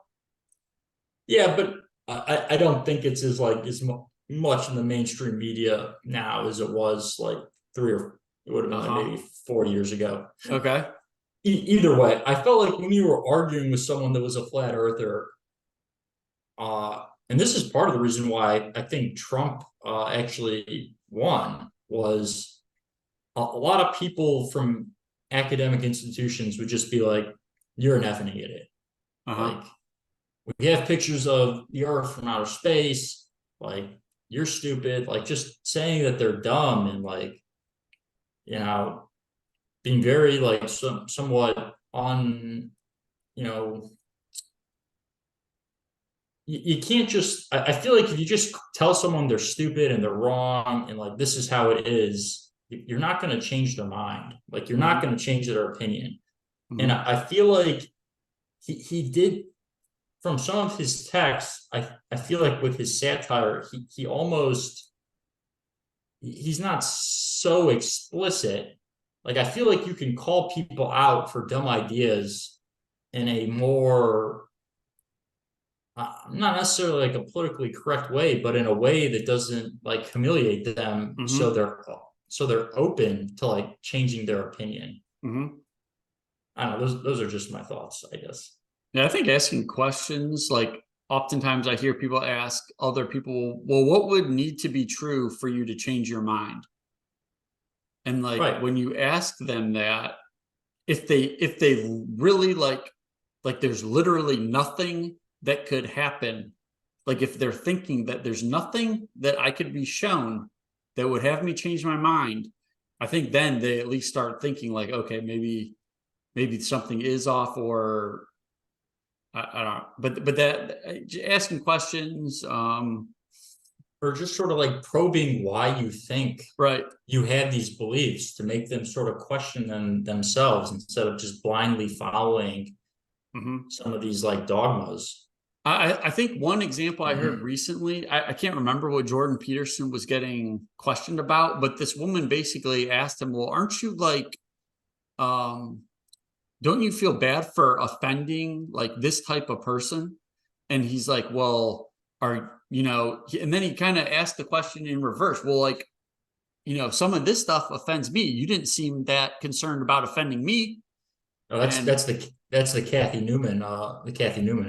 Yeah, but I don't think it's as much in the mainstream media now as it was like it would have been like Uh-huh. maybe 4 years ago. Okay. Either way, I felt like when you were arguing with someone that was a flat earther, and this is part of the reason why I think Trump actually won, was a lot of people from academic institutions would just be like, "You're an effing idiot." Uh-huh. Like, we have pictures of the Earth from outer space. Like, you're stupid. Like, just saying that they're dumb and like, you know, being very like somewhat on, you know, you can't just. I feel like if you just tell someone they're stupid and they're wrong and like this is how it is, you're not going to change their mind. Like, you're not Mm-hmm. going to change their opinion. And Mm-hmm. I feel like he did from some of his texts. I feel like with his satire, he almost he's not so explicit. Like, I feel like you can call people out for dumb ideas in a more not necessarily like a politically correct way, but in a way that doesn't like humiliate them, Mm-hmm. so they're open to like changing their opinion. Mm-hmm. I don't know. Those are just my thoughts, I guess. Yeah, I think asking questions, like oftentimes I hear people ask other people, well, what would need to be true for you to change your mind? And like Right. when you ask them that, if they really like there's literally nothing that could happen, like if they're thinking that there's nothing that I could be shown that would have me change my mind, I think then they at least start thinking like, okay, maybe something is off, or I don't know. But that asking questions, Or just sort of like probing why you think right. you have these beliefs to make them sort of question them themselves instead of just blindly following Hmm. some of these like dogmas. I think one example I heard recently, I can't remember what Jordan Peterson was getting questioned about, but this woman basically asked him, well, aren't you like, um, don't you feel bad for offending like this type of person? And he's like, well, and then he kind of asked the question in reverse. Well, like, some of this stuff offends me. You didn't seem that concerned about offending me. Oh, And that's the Kathy Newman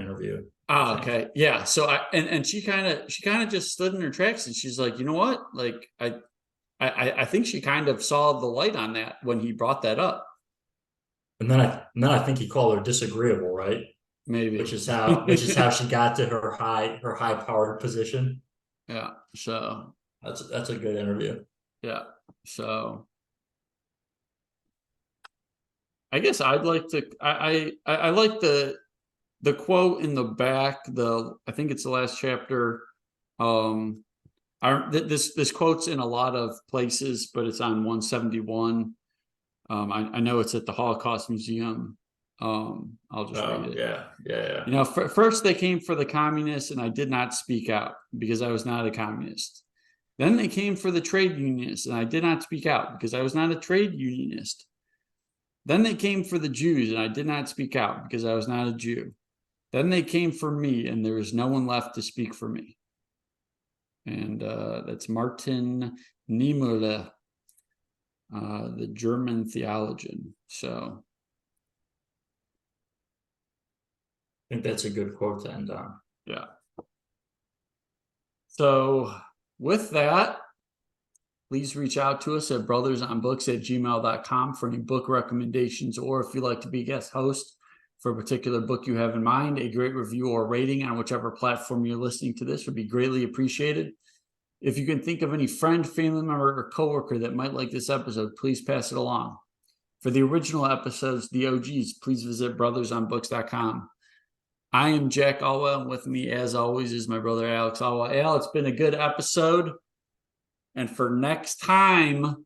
interview, I oh, think. okay. Yeah. So and she kind of just stood in her tracks, and she's like, you know what? Like I think she kind of saw the light on that when he brought that up. And then I think he called her disagreeable, right? Maybe. Which is how she got to her high powered position. Yeah. So That's a good interview. yeah. So I guess I'd like to I like the quote in the back, I think it's the last chapter. Um this quote's in a lot of places, but it's on 171. I know it's at the Holocaust Museum. I'll just read Oh it. yeah, yeah, yeah. First they came for the communists, and I did not speak out because I was not a communist. Then they came for the trade unionists, and I did not speak out because I was not a trade unionist. Then they came for the Jews, and I did not speak out because I was not a Jew. Then they came for me, and there is no one left to speak for me. And that's Martin Niemöller, the German theologian. So I think that's a good quote to end on. yeah. So with that, please reach out to us at brothersonbooks@gmail.com for any book recommendations, or if you'd like to be a guest host for a particular book you have in mind, a great review or rating on whichever platform you're listening to this would be greatly appreciated. If you can think of any friend, family member, or coworker that might like this episode, please pass it along. For the original episodes, the OGs, please visit brothersonbooks.com. I am Jack Alwell, and with me, as always, is my brother Alex Alwell. Al, it's been a good episode. And for next time,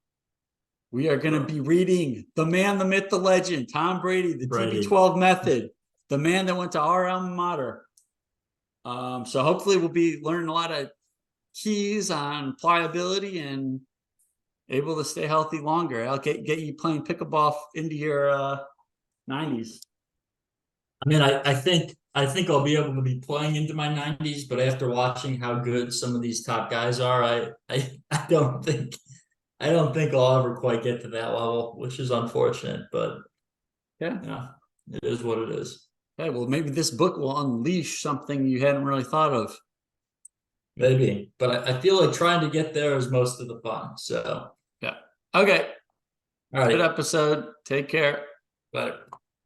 we are going to be reading The Man, the Myth, the Legend, Tom Brady, the TB12 Method, the man that went to our alma mater. So hopefully we'll be learning a lot of keys on pliability and able to stay healthy longer. I'll get you playing pickleball into your 90s. I mean, I think I'll be able to be playing into my 90s, but after watching how good some of these top guys are, I don't think I'll ever quite get to that level, which is unfortunate, but yeah, it is what it is. Okay, well, maybe this book will unleash something you hadn't really thought of. Maybe, but I feel like trying to get there is most of the fun. So yeah. Okay. All right. Good episode. Take care. Bye.